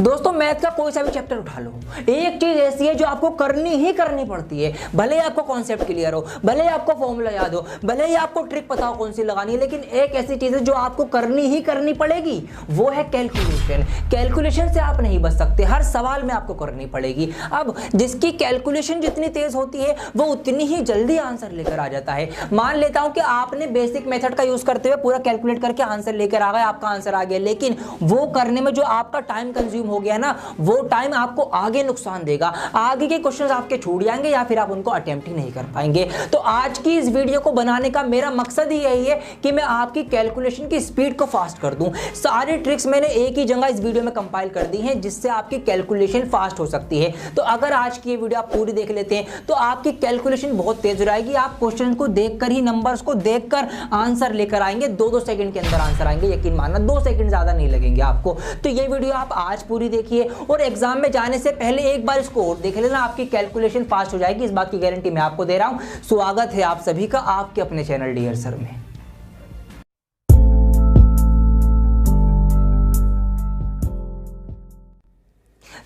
दोस्तों मैथ का कोई सा भी चैप्टर उठा लो, एक चीज ऐसी है जो आपको करनी ही करनी पड़ती है, भले ही आपको कॉन्सेप्ट क्लियर हो, भले ही आपको फॉर्मूला याद हो, भले ही आपको ट्रिक पता हो कौन सी लगानी है, लेकिन एक ऐसी चीज है जो आपको करनी ही करनी पड़ेगी, वो है कैलकुलेशन। कैलकुलेशन से आप नहीं बच सकते, हर सवाल में आपको करनी पड़ेगी। अब जिसकी कैलकुलेशन जितनी तेज होती है वो उतनी ही जल्दी आंसर लेकर आ जाता है। मान लेता हूं कि आपने बेसिक मेथड का यूज करते हुए पूरा कैलकुलेट करके आंसर लेकर आ गए, आपका आंसर आ गया, लेकिन वो करने में जो आपका टाइम कंज्यूम हो गया ना, वो टाइम आपको आगे नुकसान देगा, आगे के क्वेश्चंस आपके छूट जाएंगे या फिर आप उनको अटेम्प्ट ही नहीं कर पाएंगे। तो आज की इस वीडियो को बनाने का मेरा मकसद ही यही है कि मैं आपकी कैलकुलेशन की स्पीड को फास्ट कर दूं। सारी ट्रिक्स मैंने एक ही जगह इस वीडियो में कंपाइल कर दी हैं जिससे आपकी कैलकुलेशन फास्ट हो सकती है। तो अगर आज की ये वीडियो आप पूरी देख लेते हैं तो आपकी कैलकुलेशन बहुत तेज हो जाएगी। आप क्वेश्चन को देखकर ही, नंबर्स को देखकर आंसर लेकर आएंगे, 2-2 सेकंड के अंदर आंसर आएंगे, यकीन मानना 2 सेकंड ज्यादा नहीं लगेंगे आपको। तो ये वीडियो आप आज पूरी देखिए और एग्जाम में जाने से पहले एक बार इसको और देख लेना, आपकी कैलकुलेशन फास्ट हो जाएगी, इस बात की गारंटी मैं आपको दे रहा हूं। स्वागत है आप सभी का आपके अपने चैनल डियर सर में।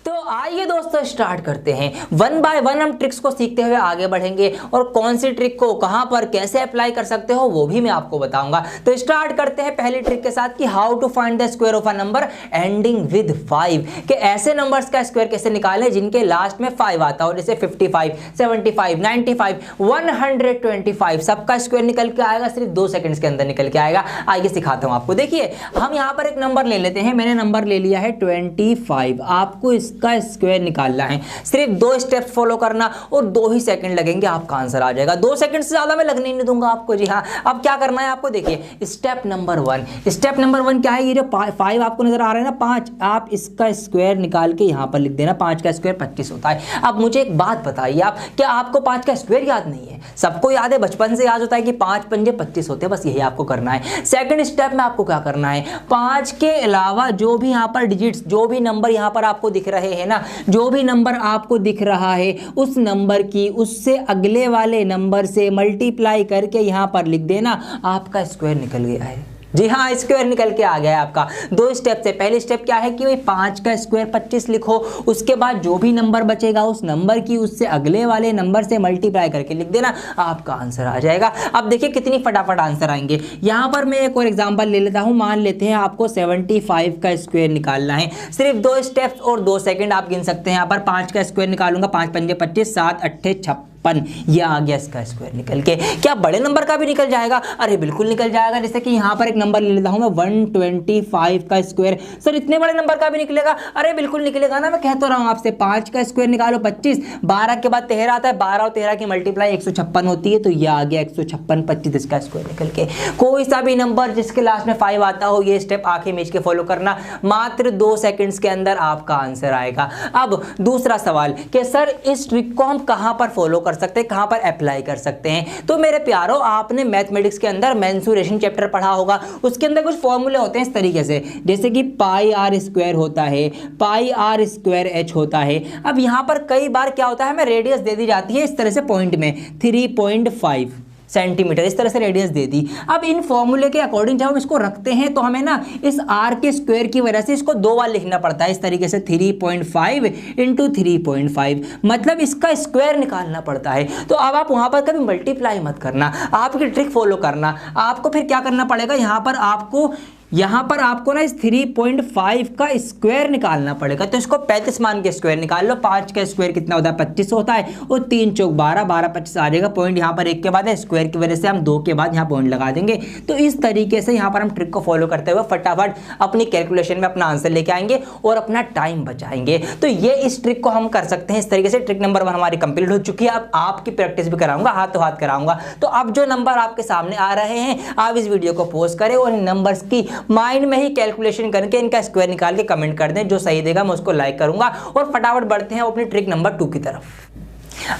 तो आइए दोस्तों स्टार्ट करते हैं। वन बाय वन हम ट्रिक्स को सीखते हुए आगे बढ़ेंगे और कौन सी ट्रिक को कहां पर कैसे अप्लाई कर सकते हो वो भी मैं आपको बताऊंगा। तो स्टार्ट करते हैं पहली ट्रिक के साथ कि how to find the square of a number ending with 5, कि ऐसे नंबर्स का स्क्वायर कैसे निकालें जिनके लास्ट में 5 आता हो, जैसे 55, 75, 95, 125, सबका स्क्वायर निकल के आएगा, सिर्फ 2 सेकंड्स के अंदर निकल के आएगा। आइए सिखाता हूं आपको। देखिए हम यहां पर एक नंबर ले लेते हैं, मैंने नंबर ले लिया है 25, आपको इसका स्क्वायर निकालना है। सिर्फ 2 स्टेप्स फॉलो करना और 2 ही सेकंड लगेंगे, आपका आंसर आ जाएगा। 2 सेकंड से ज्यादा मैं लगने नहीं दूंगा आपको। जी हाँ, अब क्या करना है आपको, देखिए स्टेप नंबर 1। स्टेप नंबर 1 क्या है, ये जो 5 आपको नजर आ रहा है ना, 5, आप इसका स्क्वायर निकाल के यहां पर लिख देना। 5 का स्क्वायर 25 होता है। अब मुझे एक बात बताइए आप, क्या आपको 5 का स्क्वायर याद नहीं है? सबको याद है, बचपन से याद होता है कि 5 पंजे 25 होते हैं, बस यही आपको करना है। सेकंड स्टेप में आपको क्या करना है, 5 के अलावा जो भी यहां पर डिजिट्स, जो भी नंबर यहां पर आपको दिख रहे हैं ना, जो भी नंबर आपको दिख रहा है उस नंबर की उससे अगले वाले नंबर से मल्टीप्लाई करके यहां पर लिख देना, आपका स्क्वायर निकल गया है। जी हाँ, स्क्वायर निकल के आ गया है आपका। 2 स्टेप से, पहली स्टेप क्या है कि 5 का स्क्वायर 25 लिखो, उसके बाद जो भी नंबर बचेगा उस नंबर की उससे अगले वाले नंबर से मल्टीप्लाई करके लिख देना, आपका आंसर आ जाएगा। अब देखिए कितनी फटाफट आंसर आएंगे। यहां पर मैं एक और एग्जांपल ले लेता हूं। मान लेते हैं आपको 75 का स्क्वायर निकालना है, सिर्फ 2 स्टेप्स और 2 सेकंड आप गिन सकते हैं। यहां पर 5 का स्क्वायर निकालूंगा, 5 पंजे 25, 7 अट्ठे 56, ये आ गया इसका स्क्वायर निकल के। क्या बड़े नंबर का भी निकल जाएगा? अरे बिल्कुल निकल जाएगा। जैसे कि यहां पर एक नंबर ले लेता हूं मैं, 125 का स्क्वायर। सर इतने बड़े नंबर का भी निकलेगा? अरे बिल्कुल निकलेगा ना, मैं कह तो रहा हूं आपसे। 5 का स्क्वायर निकालो 25, 12 के बाद 13 आता है, 12 और 13 की मल्टीप्लाई 156 होती है, तो ये आ गया 156, 25 इसका स्क्वायर निकल के। कोई सा भी नंबर जिसके लास्ट में 5 आता हो, ये स्टेप आंखें मीच के फॉलो करना, मात्र 2 सेकंड्स के अंदर आपका आंसर आएगा। अब दूसरा सवाल कि सर इस ट्रिक को हम कहां पर फॉलो कर सकते हैं, कहां पर अप्लाई कर सकते हैं? तो मेरे प्यारों, आपने मैथमेटिक्स के अंदर मेंसुरेशन चैप्टर पढ़ा होगा, उसके अंदर कुछ फॉर्मूले होते हैं इस तरीके से, जैसे कि पाई आर स्क्वायर होता है, पाई आर स्क्वायर एच होता है। अब यहां पर कई बार क्या होता है, हमें रेडियस दे दी जाती है इस तरह से पॉइंट में 3.5 सेंटीमीटर, इस तरह से रेडियस दे दी। अब इन फॉर्मूले के अकॉर्डिंग जब हम इसको रखते हैं तो हमें ना इस आर के स्क्वायर की वजह से इसको 2 बार लिखना पड़ता है, इस तरीके से 3.5 इंटू 3.5, मतलब इसका स्क्वायर निकालना पड़ता है। तो अब आप वहां पर कभी मल्टीप्लाई मत करना, आपकी ट्रिक फॉलो करना। आपको फिर क्या करना पड़ेगा, यहां पर आपको ना इस 3.5 का स्क्वायर निकालना पड़ेगा। तो इसको 35 मान के स्क्वायर निकाल लो। 5 का स्क्वायर कितना होता है, 25 होता है, और 3 चौक 12, 12 25 आ जाएगा। पॉइंट यहां पर 1 के बाद है, स्क्वायर की वजह से हम 2 के बाद यहां पॉइंट लगा देंगे। तो इस तरीके से यहां पर हम ट्रिक को फॉलो करते हुए फटाफट अपनी कैलकुलेशन में अपना आंसर लेके आएंगे और अपना टाइम बचाएंगे। तो ये इस ट्रिक को हम कर सकते हैं इस तरीके से। ट्रिक नंबर 1 हमारी कंप्लीट हो चुकी है। अब आपकी प्रैक्टिस भी कराऊंगा, हाथों हाथ कराऊंगा। तो अब जो नंबर आपके सामने आ रहे हैं, आप इस वीडियो को पॉज करें और इन नंबर्स की माइंड में ही कैलकुलेशन करके इनका स्क्वायर निकाल के कमेंट कर दें। जो सही देगा मैं उसको लाइक करूंगा। और फटाफट बढ़ते हैं अपनी ट्रिक नंबर 2 की तरफ।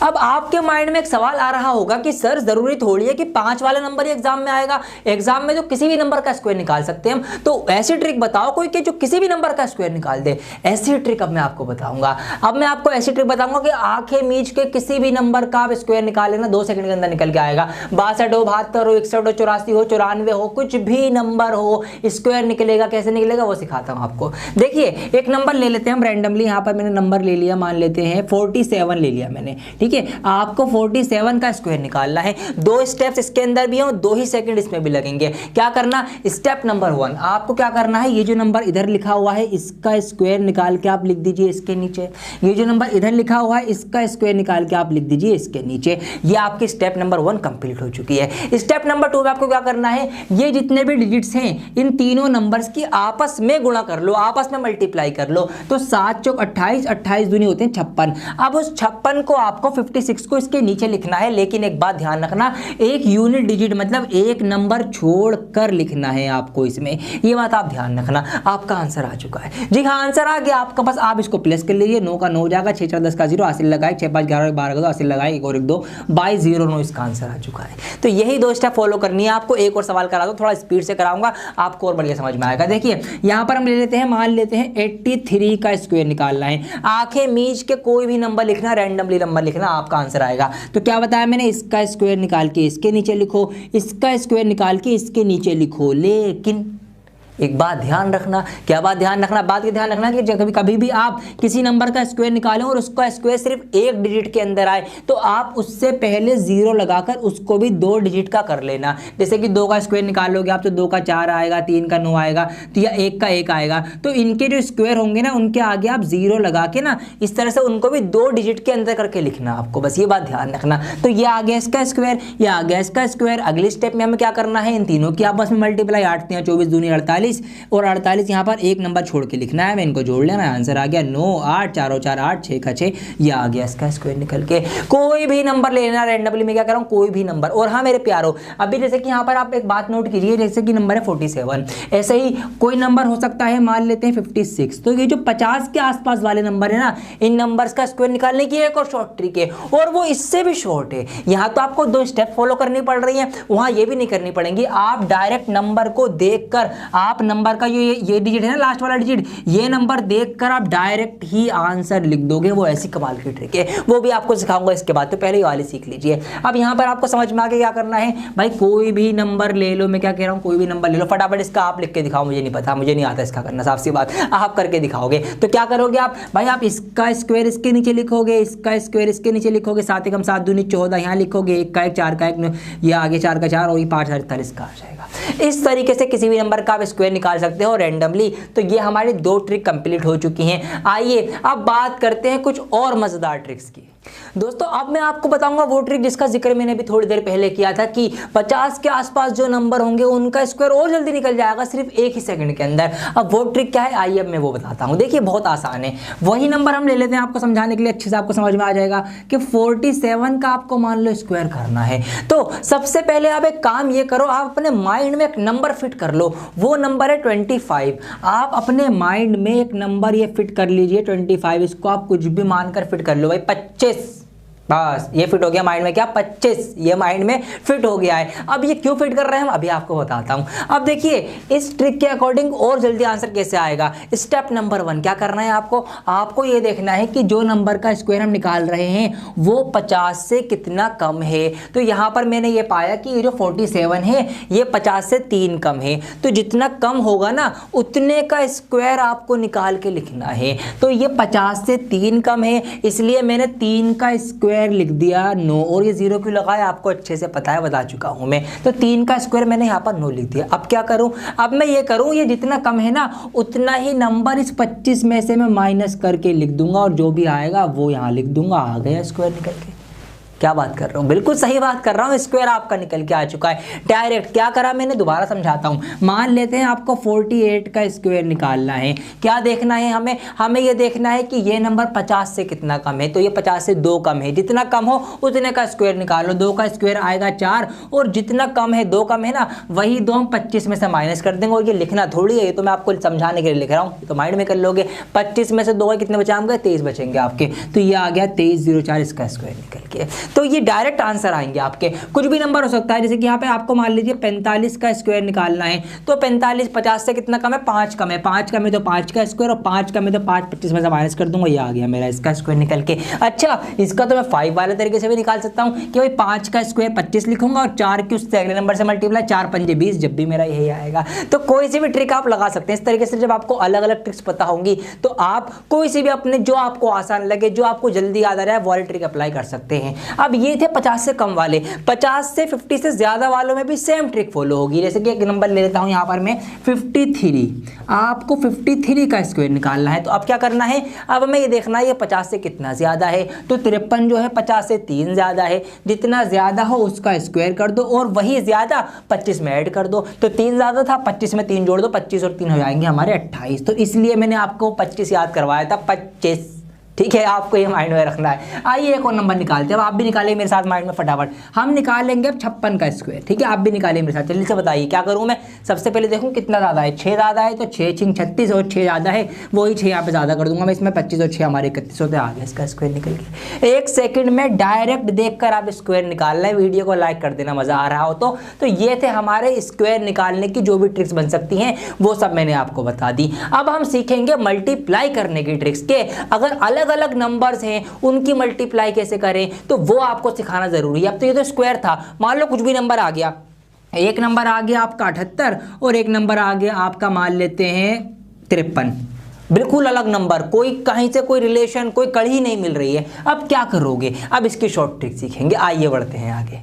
अब आपके माइंड में एक सवाल आ रहा होगा कि सर जरूरी थोड़ी है कि 5 वाला नंबर ही एग्जाम में आएगा, एग्जाम में तो किसी भी नंबर का स्क्वायर निकाल सकते हैं हम, तो ऐसी ट्रिक बताओ कोई कि जो किसी भी नंबर का स्क्वायर निकाल दे। ऐसी ट्रिक अब मैं आपको बताऊंगा। अब मैं आपको ऐसी ट्रिक बताऊंगा कि आंखें मीच के किसी भी नंबर का आप स्क्वायर निकाल लेना, 2 सेकंड के अंदर निकल के आएगा। 62 हो, 72 हो, 61 हो, 84 हो, 94 हो, कुछ भी नंबर हो स्क्वायर निकलेगा। कैसे निकलेगा वो सिखाता हूं आपको। देखिए एक नंबर ले लेते हैं हम रैंडमली, यहां पर मैंने नंबर ले लिया, मान लेते हैं 47 ले लिया मैंने, ठीक है। आपको 47 का स्क्वायर निकालना है। 2 स्टेप्स इसके अंदर भी हैं और 2 ही सेकंड इसमें भी लगेंगे। क्या करना, स्टेप नंबर 1 आपको क्या करना है, ये जो नंबर इधर लिखा हुआ है इसका स्क्वायर निकाल के आप लिख दीजिए इसके नीचे। ये जो नंबर इधर लिखा हुआ है इसका स्क्वायर निकाल के आप लिख दीजिए इसके नीचे। ये आपकी स्टेप नंबर 1 कंप्लीट हो चुकी है। स्टेप नंबर 2 में आपको क्या करना है, ये जितने भी डिजिट्स हैं इन तीनों नंबर्स की आपस में गुणा कर लो, आपस में मल्टीप्लाई कर लो। तो 7 चौक 28, 28 दूनी होते हैं 56। अब उस 56 को आपको 56 को इसके नीचे लिखना है, लेकिन एक बात ध्यान रखना, एक यूनिट डिजिट मतलब एक नंबर छोड़कर लिखना है आपको इसमें, ये बात आप ध्यान रखना। आपका आंसर आ चुका है जी, हाँ आंसर आ गया आपका। बस आप इसको प्लस कर लीजिए, 9 का 9 हो जाएगा, 6 4 10 का 0, 80 लगाए, 6 5 11 12 का 2 80 लगाए, 1 और 1 2 22 0 9 इसका आंसर आ चुका है। तो यही 2 स्टेप फॉलो करनी है आपको। एक और सवाल करा दो, थोड़ा स्पीड से कराऊंगा, आपको और बढ़िया समझ में आएगा। देखिए यहां पर हम ले लेते हैं, मान लेते हैं 83 का स्क्वायर निकालना है। आंखें मीच के कोई भी नंबर लिखना, रैंडमली नंबर लिखना, आपका आंसर आएगा। तो क्या बताया मैंने, इसका स्क्वायर निकाल के इसके नीचे लिखो, इसका स्क्वायर निकाल के इसके नीचे लिखो। लेकिन एक बात ध्यान रखना, क्या बात ध्यान रखना, बात ये ध्यान रखना कि जब कभी भी आप किसी नंबर का स्क्वायर निकालें और उसका स्क्वायर सिर्फ एक डिजिट के अंदर आए तो आप उससे पहले 0 लगाकर उसको भी 2 डिजिट का कर लेना। जैसे कि 2 का स्क्वायर निकालोगे आप तो 2 का 4 आएगा, 3 का 9 आएगा, तो या 1 का 1 आएगा। तो इनके जो स्क्वायर होंगे ना उनके आगे आप 0 लगा के ना इस तरह से उनको भी 2 डिजिट के अंदर करके लिखना आपको, बस ये बात ध्यान रखना। तो ये आ गया इसका स्क्वायर, ये आ गया इसका स्क्वायर। अगली स्टेप में हमें क्या करना है, इन तीनों की आपस में मल्टीप्लाई, 8 3 24 दूनी 48 और 48 यहाँ पर एक नंबर छोड़ के लिखना है, मैं इनको जोड़ लेना, आंसर आ गया 9 8 4 4 8 6 का 6, ये आ गया इसका स्क्वायर निकल के। कोई भी नंबर लेना रैंडमली, मैं क्या कर रहा हूँ कोई भी नंबर। और हाँ मेरे प्यारो, अभी जैसे कि यहाँ पर आप एक बात नोट कीजिए, जैसे कि नंबर है 47, ऐसे ही कोई नंबर हो सकता है, मान लेते हैं 56। तो ये जो 50 के आसपास वाले नंबर है ना, इन नंबर्स का स्क्वायर निकालने की एक और शॉर्ट ट्रिक है, और वो इससे भी शॉर्ट है। यहाँ तो आपको 2 स्टेप फॉलो करनी पड़ रही है, वहां ये भी नहीं करनी पड़ेंगी। आप डायरेक्ट नंबर को देखकर, आप नंबर का ये डिजिट है ना लास्ट वाला डिजिट, ये नंबर देखकर आप डायरेक्ट ही आंसर लिख दोगे। वो ऐसी कमाल की ट्रिक है, वो भी आपको सिखाऊंगा इसके बाद, तो पहले ये वाली सीख लीजिए। अब यहाँ पर आपको समझ में आ गया क्या करना है भाई, कोई भी नंबर ले लो, मैं क्या कह रहा हूँ कोई भी नंबर ले लो, फटाफट इसका आप लिख के दिखाओ। मुझे नहीं पता, मुझे नहीं आता इसका करना, साफ सी बात, आप करके दिखाओगे। तो क्या करोगे आप भाई, आप इसका स्क्वायर इसके नीचे लिखोगे, इसका स्क्वायर इसके नीचे लिखोगे, 7 एकम 7 दूनी 14 यहाँ लिखोगे, 1 का 1 4 का 1, ये आगे 4 का 4 और ये 5 48 का आ जाएगा। इस तरीके से किसी भी नंबर का आप स्क्वायर निकाल सकते हो रैंडमली। तो ये हमारी 2 ट्रिक कंप्लीट हो चुकी हैं। आइए अब बात करते हैं कुछ और मजेदार ट्रिक्स की। दोस्तों अब मैं आपको बताऊंगा वो ट्रिक जिसका जिक्र मैंने भी थोड़ी देर पहले किया था कि 50 के आसपास जो नंबर होंगे उनका स्क्वायर और जल्दी निकल जाएगा सिर्फ 1 ही सेकंड के अंदर। अब वो ट्रिक क्या है, आइए अब मैं वो बताता हूं। देखिए बहुत आसान है, वही नंबर हम ले लेते हैं आपको समझाने के लिए, अच्छे से आपको समझ में आ जाएगा कि 47 का आपको मान लो स्क्वायर करना है। तो सबसे पहले आप एक काम ये करो, आप अपने माइंड में एक नंबर फिट कर लो, वो नंबर है 25। आप अपने माइंड में एक नंबर ये फिट कर लीजिए 25, इसको आप कुछ भी मानकर फिट कर लो भाई, 25 बस ये फिट हो गया माइंड में, क्या 25 ये माइंड में फिट हो गया है। अब ये क्यों फिट कर रहे हैं हम अभी आपको बताता हूं। अब देखिए इस ट्रिक के अकॉर्डिंग और जल्दी आंसर कैसे आएगा। स्टेप नंबर 1 क्या करना है आपको ये देखना है कि जो नंबर का स्क्वायर हम निकाल रहे हैं वो 50 से कितना कम है। तो यहां पर मैंने ये पाया कि ये जो 47 है ये 50 से 3 कम है, तो जितना कम होगा ना उतने का स्क्वायर आपको निकाल के लिखना है। तो ये 50 से 3 कम है, इसलिए मैंने 3 का स्क्वायर लिख दिया 9, और ये 0 क्यों लगाया आपको अच्छे से पता है, बता चुका हूं मैं। तो 3 का स्क्वायर मैंने यहां पर 9 लिख दिया। अब क्या करूं, अब मैं ये करूं, ये जितना कम है ना उतना ही नंबर इस 25 में से मैं माइनस करके लिख दूंगा, और जो भी आएगा वो यहां लिख दूंगा, आ गया स्क्वायर निकल के। क्या बात कर रहा हूँ, बिल्कुल सही बात कर रहा हूँ, स्क्वायर आपका निकल के आ चुका है डायरेक्ट। क्या करा मैंने, दोबारा समझाता हूँ। मान लेते हैं आपको 48 का स्क्वायर निकालना है। क्या देखना है हमें, हमें ये देखना है कि ये नंबर 50 से कितना कम है, तो ये 50 से 2 कम है, जितना कम हो उतने का स्क्वायर निकालो। 2 का स्क्वायर आएगा 4, और जितना कम है 2 कम है ना, वही 2 हम 25 में से माइनस कर देंगे। और ये लिखना थोड़ी है, ये तो मैं आपको समझाने के लिए लिख रहा हूँ, तो माइंड में कर लोगे। 25 में से 2 कितने बचाएंगे, 23 बचेंगे आपके, तो ये आ गया 2304 इसका स्क्वायर निकल के। तो ये डायरेक्ट आंसर आएंगे आपके। कुछ भी नंबर हो सकता है, जैसे कि यहाँ पे आपको मान लीजिए 45 का स्क्वायर निकालना है, तो 45 50 से कितना कम है, 5 कम है, 5 कम है तो 5 का स्क्वायर, और 5 कम है तो 5 25 में से माइनस कर दूंगा, ये आ गया मेरा इसका स्क्वायर निकल के। अच्छा, इसका तो मैं 5 वाले तरीके से भी निकाल सकता हूँ कि भाई 5 का स्क्वायर 25 लिखूंगा और 4 की उससे अगले नंबर से मल्टीप्लाई, 4 पंजे 20, जब भी मेरा यही आएगा। तो कोई सी भी ट्रिक आप लगा सकते हैं इस तरीके से। जब आपको अलग अलग ट्रिक्स पता होंगी तो आप कोई सी भी अपने जो आपको आसान लगे, जो आपको जल्दी याद आ रहा है, वो वाली ट्रिक अप्लाई कर सकते हैं। अब ये थे 50 से कम वाले। 50 से 50 से ज्यादा वालों में भी सेम ट्रिक फॉलो होगी। जैसे कि एक नंबर ले लेता हूं यहां पर मैं 53, आपको 53 का स्क्वायर निकालना है। तो अब क्या करना है, अब हमें ये देखना है ये 50 से कितना ज्यादा है, तो 53 जो है 50 से 3 ज्यादा है। जितना ज्यादा हो उसका स्क्वायर कर दो, और वही ज्यादा 25 में ऐड कर दो। तो 3 ज्यादा था, 25 में 3 जोड़ दो, 25 और 3 हो जाएंगे हमारे 28। तो इसलिए मैंने आपको 25 याद करवाया था, 25। ठीक है, आपको ये माइंड में रखना है। आइए एक और नंबर निकालते हैं। अब आप भी निकालिए मेरे साथ माइंड में फटाफट। हम निकालेंगे अब 56 का स्क्वायर। ठीक है, आप भी निकालिए मेरे साथ। जल्दी से बताइए क्या करूं मैं। सबसे पहले देखूं कितना ज़्यादा है, 6 ज़्यादा है, तो 6 छिंग 36, और 6 ज़्यादा है, वही 6 यहाँ पे ज़्यादा कर दूंगा मैं। इसमें 25 और 6 हमारे 31 होते, आ गया इसका स्क्वायर निकल के। 1 सेकंड में डायरेक्ट देखकर आप स्क्वायर निकालना है। वीडियो को लाइक कर देना मज़ा आ रहा हो तो ये थे हमारे स्क्वायर निकालने की जो भी ट्रिक्स बन सकती हैं, वो सब मैंने आपको बता दी। अब हम सीखेंगे मल्टीप्लाई करने की ट्रिक्स के। अगर अलग अलग नंबर्स हैं उनकी मल्टीप्लाई कैसे करें, तो वो आपको सिखाना जरूरी है। अब तो ये तो स्क्वायर था, मान लो कुछ भी नंबर आ गया, एक नंबर आ गया आपका 78 और एक नंबर आ गया आपका मान लेते हैं 53, बिल्कुल अलग नंबर, कोई कहीं से कोई रिलेशन, कोई कड़ी नहीं मिल रही है। अब क्या करोगे, अब इसकी शॉर्ट ट्रिक सीखेंगे। आइए बढ़ते हैं आगे।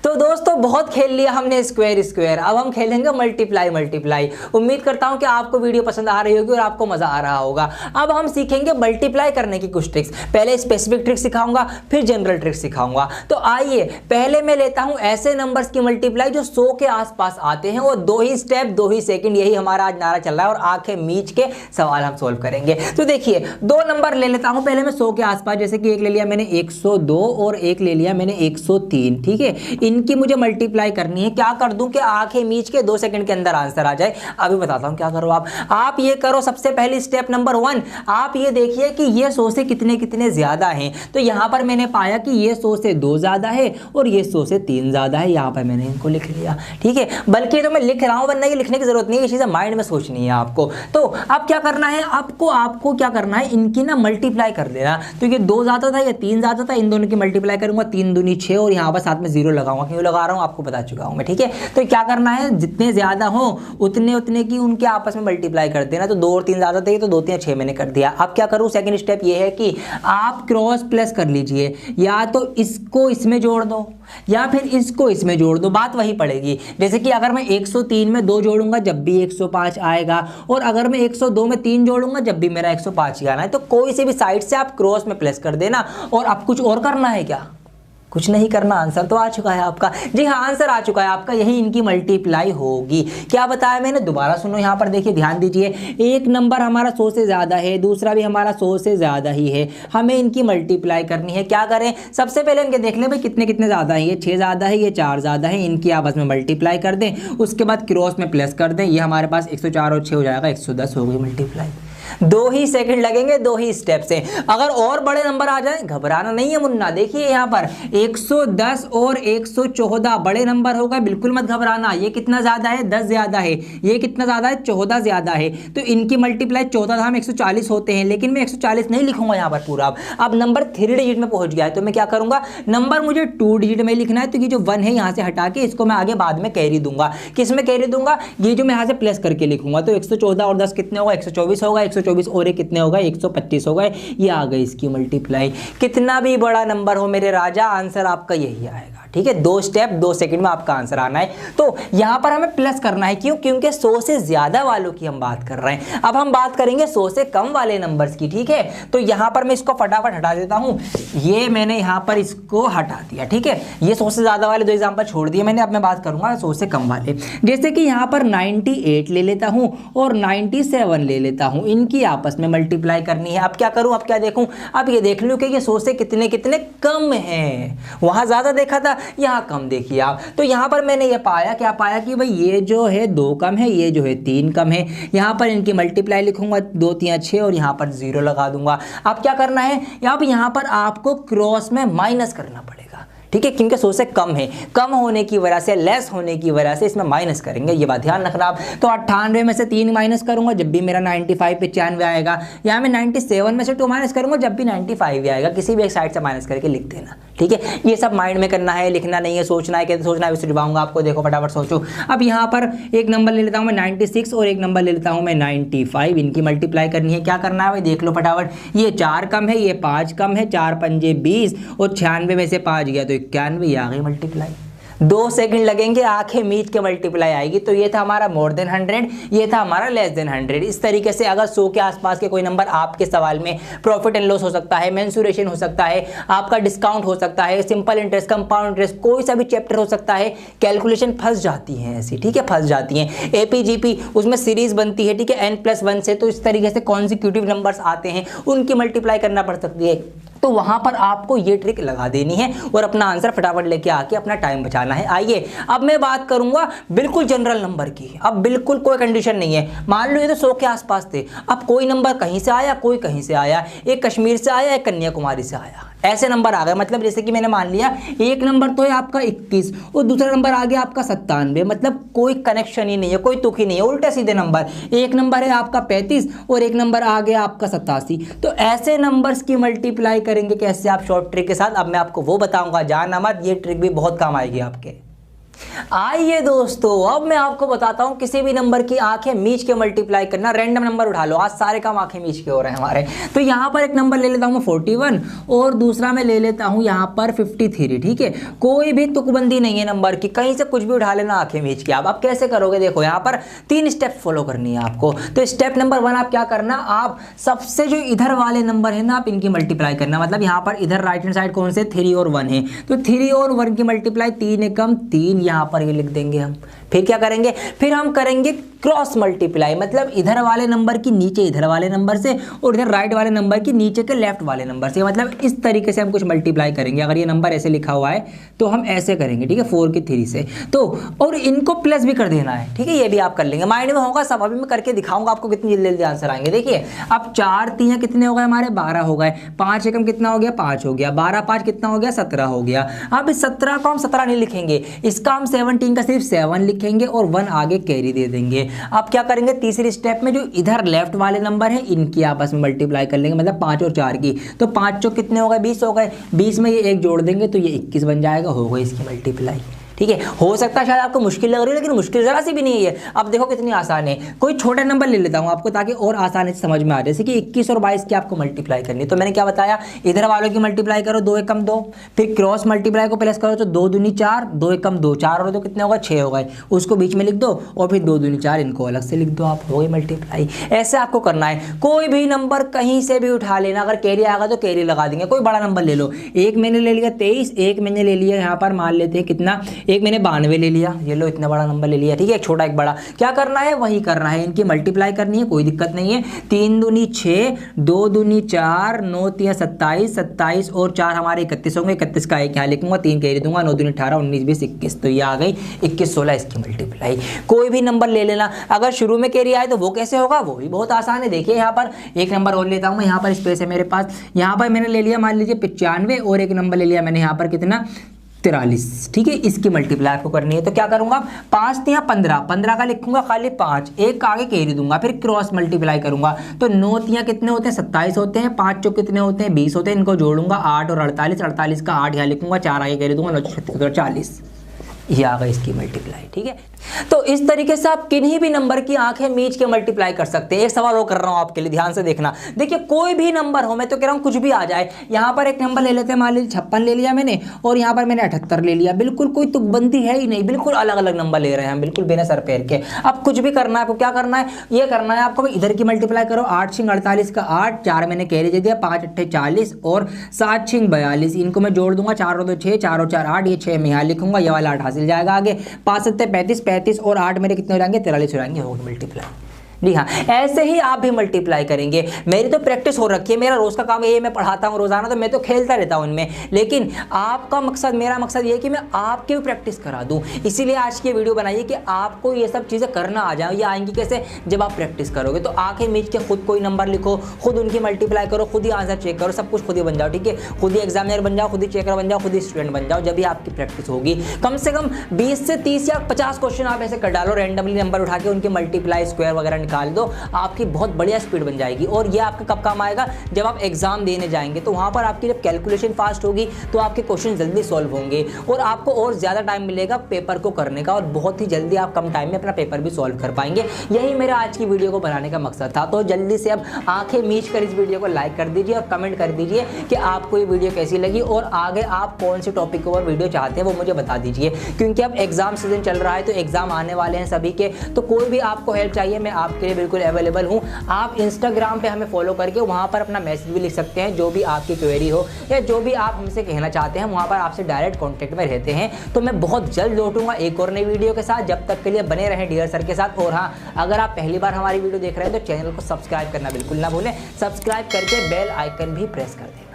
तो दोस्तों बहुत खेल लिया हमने स्क्वायर, अब हम खेलेंगे मल्टीप्लाई। उम्मीद करता हूं कि आपको वीडियो पसंद आ रही होगी और आपको मजा आ रहा होगा। अब हम सीखेंगे मल्टीप्लाई करने की कुछ ट्रिक्स। पहले स्पेसिफिक ट्रिक सिखाऊंगा, फिर जनरल ट्रिक सिखाऊंगा। तो आइए पहले मैं लेता हूं ऐसे नंबर्स की मल्टीप्लाई जो 100 के आसपास आते हैं, और 2 ही स्टेप 2 ही सेकंड, यही हमारा आज नारा चल रहा है, और आंखें मीच के सवाल हम सोल्व करेंगे। तो देखिए 2 नंबर ले लेता हूं पहले मैं 100 के आसपास। जैसे कि एक ले लिया मैंने 102 और एक ले लिया मैंने 103। ठीक है, इनकी मुझे मल्टीप्लाई करनी है। क्या कर दूं कि आंखें मीच के 2 सेकंड के अंदर आंसर आ जाए। अभी बताता हूं क्या करो आप ये करो। सबसे पहले स्टेप नंबर 1, आप ये देखिए कि ये 100 से कितने कितने ज्यादा हैं। तो यहां पर मैंने पाया कि ये 100 से 2 ज्यादा है और ये 100 से 3 ज्यादा है। यहां पर मैंने इनको लिख लिया। ठीक है, बल्कि तो मैं लिख रहा हूं, वरना ये लिखने की जरूरत नहीं है, ये चीजें माइंड में सोचनी है आपको। तो अब क्या करना है, आपको क्या करना है, इनकी ना मल्टीप्लाई कर देना। तो ये 2 ज्यादा था, ये 3 ज्यादा था, इन दोनों की मल्टीप्लाई करूंगा। 3 दूनी 6, और यहां पर साथ में 0 लगाऊंगा। क्यों लगा रहा हूं आपको बता चुका हूं मैं। ठीक है, तो क्या करना है, जितने ज्यादा हो उतने की उनके आपस में मल्टीप्लाई कर देना। तो 2 और 3 ज्यादा थे, तो 2 3 6 मैंने कर दिया। अब क्या करूं, सेकंड स्टेप ये है कि आप क्रॉस प्लस कर लीजिए। या तो इसको इसमें जोड़ दो या फिर इसको इसमें जोड़ दो, बात वही पड़ेगी। जैसे कि अगर मैं 103 में 2 जोड़ूंगा जब भी 105 आएगा, और अगर मैं 102 में 3 जोड़ूंगा जब भी मेरा 105 ही आना है। तो कोई से भी साइड से आप क्रॉस में प्लस कर देना। और अब कुछ और करना है क्या, कुछ नहीं करना, आंसर तो आ चुका है आपका। जी हाँ, आंसर आ चुका है आपका, यही इनकी मल्टीप्लाई होगी। क्या बताया मैंने, दोबारा सुनो, यहाँ पर देखिए, ध्यान दीजिए। एक नंबर हमारा 100 से ज़्यादा है, दूसरा भी हमारा 100 से ज़्यादा ही है, हमें इनकी मल्टीप्लाई करनी है। क्या करें, सबसे पहले इनके देख लें भाई कितने कितने ज़्यादा है। ये 6 ज़्यादा है, ये 4 ज़्यादा है, इनकी आपस में मल्टीप्लाई कर दें। उसके बाद क्रॉस में प्लस कर दें। ये हमारे पास 104 और 6 हो जाएगा, 110 हो गई मल्टीप्लाई। 2 ही सेकंड लगेंगे, 2 ही स्टेप से। अगर और बड़े नंबर आ जाए, घबराना नहीं है मुन्ना। देखिए यहाँ पर 110 और 114 बड़े नंबर हो गए, बिल्कुल मत घबराना। ये कितना ज्यादा है, 10 ज्यादा है। ये कितना ज्यादा है, 14 ज्यादा है। तो इनकी मल्टीप्लाई 14 था, हम 140 होते हैं, लेकिन मैं 140 नहीं लिखूंगा यहाँ पर पूरा। अब नंबर 3 डिजिट में पहुंच गया है, तो मैं क्या करूंगा, नंबर मुझे 2 डिजिट में लिखना है। तो ये जो 1 है यहाँ से हटा के इसको मैं आगे बाद में कैरी दूंगा। किस में कैरी दूंगा, ये जो मैं यहाँ से प्लस करके लिखूंगा। तो 114 और 10 कितने होगा, 124 होगा। 124 और एक कितने होगा, 125 हो गए। ये आ गई इसकी मल्टीप्लाई। कितना भी बड़ा नंबर हो मेरे राजा, आंसर आपका यही आएगा। ठीक है, 2 स्टेप 2 सेकंड में आपका आंसर आना है। तो यहां पर हमें प्लस करना है, क्यों? क्योंकि 100 से ज्यादा वालों की हम बात कर रहे हैं। अब हम बात करेंगे 100 से कम वाले नंबर्स की, ठीक है। तो यहां पर मैं इसको फटाफट हटा देता हूं, ये मैंने यहां पर इसको हटा दिया, ठीक है। ये 100 से ज्यादा वाले 2 एग्जांपल छोड़ दिए मैंने। अब मैं बात करूंगा 100 से कम वाले, जैसे कि यहां पर 98 ले लेता हूं और 97 ले लेता हूं, इनकी आपस में मल्टीप्लाई करनी है। अब क्या करूं, अब क्या देखूं, अब ये देख लूं कि ये 100 से कितने कितने कम हैं। वहां ज्यादा देखा था, यहां कम देखिए आप। तो यहां पर मैंने ये पाया, क्या पाया कि भाई ये जो है 2 कम है, ये जो है 3 कम है। यहां पर इनकी मल्टीप्लाई लिखूंगा 2 3 6 और यहां पर 0 लगा दूंगा। अब क्या करना है, अब यहां पर आपको क्रॉस में माइनस करना पड़ेगा, ठीक है, क्योंकि 100 से कम है, कम होने की वजह से, लेस होने की वजह से इसमें माइनस करेंगे, ये बात ध्यान रखना आप। तो 98 में से 3 माइनस करूंगा जब भी मेरा 95 95 आएगा। यहाँ मैं 97 में से 2 माइनस करूंगा जब भी 95 आएगा। किसी भी एक साइड से माइनस करके लिख देना, ठीक है। ये सब माइंड में करना है, लिखना नहीं है, सोचना है, कैसे सोचना है उसे दिखाऊंगा आपको। देखो फटाफट सोचो। अब यहाँ पर एक नंबर ले लेता हूँ मैं 96 और एक नंबर ले लेता हूँ मैं 95, इनकी मल्टीप्लाई करनी है। क्या करना है भाई, देख लो फटाफट। ये 4 कम है, ये 5 कम है, 4 पंजे 20 और 96 में से 5 गया तो 91, आ गई मल्टीप्लाई। 2 सेकंड लगेंगे, आंखें मीच के मल्टीप्लाई आएगी। तो ये था हमारा मोर देन 100, ये था हमारा लेस देन 100। इस तरीके से अगर 100 के आसपास के कोई नंबर आपके सवाल में, प्रॉफिट एंड लॉस हो सकता है, मेंसुरेशन हो सकता है, आपका डिस्काउंट हो सकता है, सिंपल इंटरेस्ट, कंपाउंड इंटरेस्ट, कोई सा भी चैप्टर हो सकता है, कैलकुलेशन फंस जाती है ऐसी, ठीक है, फंस जाती हैं। एपीजीपी उसमें सीरीज बनती है, ठीक है, n+1 से। तो इस तरीके से कॉन्सिक्यूटिव नंबर्स आते हैं, उनकी मल्टीप्लाई करना पड़ सकती है। तो वहां पर आपको ये ट्रिक लगा देनी है और अपना आंसर फटाफट लेके आके अपना टाइम बचाना है। आइए अब मैं बात करूंगा बिल्कुल जनरल नंबर की। अब बिल्कुल कोई कंडीशन नहीं है, मान लो ये तो 100 के आसपास थे, अब कोई नंबर कहीं से आया, कोई कहीं से आया, एक कश्मीर से आया, एक कन्याकुमारी से आया, ऐसे नंबर आ गए। मतलब जैसे कि मैंने मान लिया एक नंबर तो है आपका 21 और दूसरा नंबर आ गया आपका 97, मतलब कोई कनेक्शन ही नहीं है, कोई तुक ही नहीं है, उल्टे सीधे नंबर। एक नंबर है आपका 35 और एक नंबर आ गया आपका 87। तो ऐसे नंबर्स की मल्टीप्लाई करेंगे कैसे आप शॉर्ट ट्रिक के साथ, अब मैं आपको वो बताऊंगा, जानना मत, ये ट्रिक भी बहुत काम आएगी आपके। आइए दोस्तों अब मैं आपको बताता हूं किसी भी नंबर की आंखें मीच के मल्टीप्लाई करना। रैंडम नंबर उठा लो, आज सारे काम आंखें मीच के हो रहे हैं हमारे। तो यहां पर एक नंबर ले लेता हूं मैं 41 और दूसरा मैं ले लेता हूं यहां पर 53, ठीक है। कोई भी तुकबंदी नहीं है नंबर की, कहीं से कुछ भी उठा लेना आंखें मीच के। आप कैसे करोगे, देखो यहां पर 3 स्टेप फॉलो करनी है आपको। तो स्टेप नंबर 1 आप क्या करना, आप सबसे जो इधर वाले नंबर है ना, आप इनकी मल्टीप्लाई करना। मतलब यहां पर इधर राइट हैंड साइड कौन से, 3 और 1 है, तो 3 और 1 की मल्टीप्लाई, 3 एकम 3, यहां पर ये लिख देंगे हम। फिर क्या करेंगे, फिर हम करेंगे क्रॉस मल्टीप्लाई, मतलब इधर वाले नंबर की नीचे इधर वाले नंबर से और इधर राइट वाले नंबर की नीचे के लेफ्ट वाले नंबर से। मतलब इस तरीके से हम कुछ मल्टीप्लाई करेंगे। अगर ये नंबर ऐसे लिखा हुआ है तो हम ऐसे करेंगे, ठीक है, 4 की 3 से। तो और इनको प्लस भी कर देना है, ठीक है, ये भी आप कर लेंगे, माइंड में होगा सब। अभी मैं करके दिखाऊंगा आपको कितनी जल्दी जल्दी आंसर आएंगे। देखिए अब 4 3 कितने हो गए हमारे, 12 हो गए। 5 एकम कितना हो गया, 5 हो गया। 12 5 कितना हो गया, 17 हो गया। अब इस 17 को हम 17 नहीं लिखेंगे, इसका हम 17 का सिर्फ 7 लिखेंगे और 1 आगे कैरी दे देंगे। अब क्या करेंगे, तीसरे स्टेप में जो इधर लेफ्ट वाले नंबर है इनकी आपस में मल्टीप्लाई कर लेंगे, मतलब 5 और 4 की। तो 5 चौक कितने हो गए, 20 हो गए। 20 में ये 1 जोड़ देंगे तो ये 21 बन जाएगा, हो गई इसकी मल्टीप्लाई। ठीक है, हो सकता है शायद आपको मुश्किल लग रही है, लेकिन मुश्किल जरा सी भी नहीं है। अब देखो कितनी आसान है। कोई छोटा नंबर ले लेता हूं आपको ताकि और आसानी से समझ में आ जाए। जैसे कि 21 और 22 की आपको मल्टीप्लाई करनी है, तो मैंने क्या बताया, इधर वालों की मल्टीप्लाई करो, 2 एकम 2, फिर क्रॉस मल्टीप्लाई को प्लस करो तो 2 दूनी 4, 2 एकम 2, 4 और 2 कितने हो गए, 6 हो गए। उसको बीच में लिख दो और फिर 2 दूनी 4 इनको अलग से लिख दो, आप हो गई मल्टीप्लाई। ऐसे आपको करना है। कोई भी नंबर कहीं से भी उठा लेना, अगर कैरी आएगा तो कैरी लगा देंगे। कोई बड़ा नंबर ले लो, एक मैंने ले लिया 23, एक मैंने ले लिया यहाँ पर मान लेते हैं कितना, एक मैंने 92 ले लिया, ये लो इतना बड़ा नंबर ले लिया। ठीक है, एक छोटा एक बड़ा, क्या करना है वही करना है, इनकी मल्टीप्लाई करनी है, कोई दिक्कत नहीं है। 3 दूनी 6, 2 दूनी 4, 9 3 27, 27 और 4 हमारे 31 होंगे। 31 का एक यहाँ लिखूंगा, 3 कैरी दूंगा, 9 दूनी 18, 19 20 21, तो ये आ गई 21 16 इसकी मल्टीप्लाई। कोई भी नंबर ले लेना, अगर शुरू में कैरी आए तो वो कैसे होगा, वो भी बहुत आसान है। देखिए यहाँ पर एक नंबर और लेता हूँ मैं, यहाँ पर स्पेस है मेरे पास, यहाँ पर मैंने ले लिया मान लीजिए 95 और एक नंबर ले लिया मैंने यहाँ पर कितना 43। ठीक है, इसकी मल्टीप्लाई आपको करनी है। तो क्या करूंगा, 5 3 15, 15 का लिखूंगा खाली 5, एक का आगे कैरी दूंगा, फिर क्रॉस मल्टीप्लाई करूंगा तो 9 3 कितने होते हैं, 27 होते हैं, 5 चौक कितने होते हैं, 20 होते हैं, इनको जोड़ूंगा 8 और 48, 48 का 8 यहाँ लिखूंगा, 4 आगे कैरी दूंगा, 9 36 और 40। ये आ गई इसकी मल्टीप्लाई, ठीक है। तो इस तरीके से आप किन्हीं भी नंबर की आंखें मीच के मल्टीप्लाई कर सकते हैं। एक सवाल और कर रहा हूं आपके लिए, ध्यान से देखना। देखिए कोई भी नंबर हो, मैं तो कह रहा हूं कुछ भी आ जाए। यहां पर एक नंबर ले लेते हैं, मान लीजिए 56 ले लिया मैंने, और यहां पर मैंने 78 ले लिया। बिल्कुल कोई तुकबंदी है ही नहीं, बिल्कुल अलग अलग नंबर ले रहे हैं हम, बिल्कुल बिना सर पैर के। अब कुछ भी करना है आपको, क्या करना है, ये करना है आपको, इधर की मल्टीप्लाई करो। 8 6 48 का 8, 4 मैंने कैरी दे दिया, 5 8 40 और 7 6 42। इनको मैं जोड़ दूंगा, 4 और 2 6, 4 और 4 8, ये 6 मैं यहाँ लिखूंगा, ये वाला 8 हासिल जाएगा आगे। 5 7 35, 35 और 8 मेरे कितने हो जाएंगे, 43 हो जाएंगे, होगा मल्टीप्लाई। जी हाँ, ऐसे ही आप भी मल्टीप्लाई करेंगे। मेरी तो प्रैक्टिस हो रखी है, मेरा रोज का काम ये, मैं पढ़ाता हूँ रोजाना, तो मैं तो खेलता रहता हूँ इनमें। लेकिन आपका मकसद, मेरा मकसद ये है कि मैं आपकी भी प्रैक्टिस करा दूँ। इसीलिए आज की वीडियो बनाइए कि आपको ये सब चीज़ें करना आ जाए। ये आएंगी कैसे, जब आप प्रैक्टिस करोगे। तो आंखें मीच के खुद कोई नंबर लिखो, खुद उनकी मल्टीप्लाई करो, खुद ही आंसर चेक करो, सब कुछ खुद ही बन जाओ, ठीक है। खुद ही एग्जामिनर बन जाओ, खुद ही चेकर बन जाओ, खुद ही स्टूडेंट बन जाओ। जब भी आपकी प्रैक्टिस होगी, कम से कम 20 से 30 या 50 क्वेश्चन आप ऐसे कर डालो, रैंडमली नंबर उठा के उनके मल्टीप्लाई स्क्वायर वगैरह निकाल दो, आपकी बहुत बढ़िया स्पीड बन जाएगी। और ये आपका कब काम आएगा, जब आप एग्जाम देने जाएंगे, तो वहां पर आपकी जब कैलकुलेशन फास्ट होगी तो आपके क्वेश्चन जल्दी सॉल्व होंगे और आपको और ज्यादा टाइम मिलेगा पेपर को करने का, और बहुत ही जल्दी आप कम टाइम में अपना पेपर भी सॉल्व कर पाएंगे। यही मेरा आज की वीडियो को बनाने का मकसद था। तो जल्दी से अब आंखें मीच कर इस वीडियो को लाइक कर दीजिए और कमेंट कर दीजिए कि आपको ये वीडियो कैसी लगी, और आगे आप कौन से टॉपिक के ऊपर वीडियो चाहते हैं वो मुझे बता दीजिए। क्योंकि अब एग्जाम सीजन चल रहा है, तो एग्जाम आने वाले हैं सभी के, तो कोई भी आपको हेल्प चाहिए, मैं आपके लिए बिल्कुल अवेलेबल हूँ। आप इंस्टाग्राम पे हमें फॉलो करके वहां पर अपना मैसेज भी लिख सकते हैं, जो भी आपकी क्वेरी हो या जो भी आप हमसे कहना चाहते हैं, वहां पर आपसे डायरेक्ट कांटेक्ट में रहते हैं। तो मैं बहुत जल्द लौटूंगा एक और नई वीडियो के साथ। जब तक के लिए बने रहें डियर सर के साथ। और हाँ, अगर आप पहली बार हमारी वीडियो देख रहे हैं तो चैनल को सब्सक्राइब करना बिल्कुल ना भूलें। सब्सक्राइब करके बेल आइकन भी प्रेस कर दें।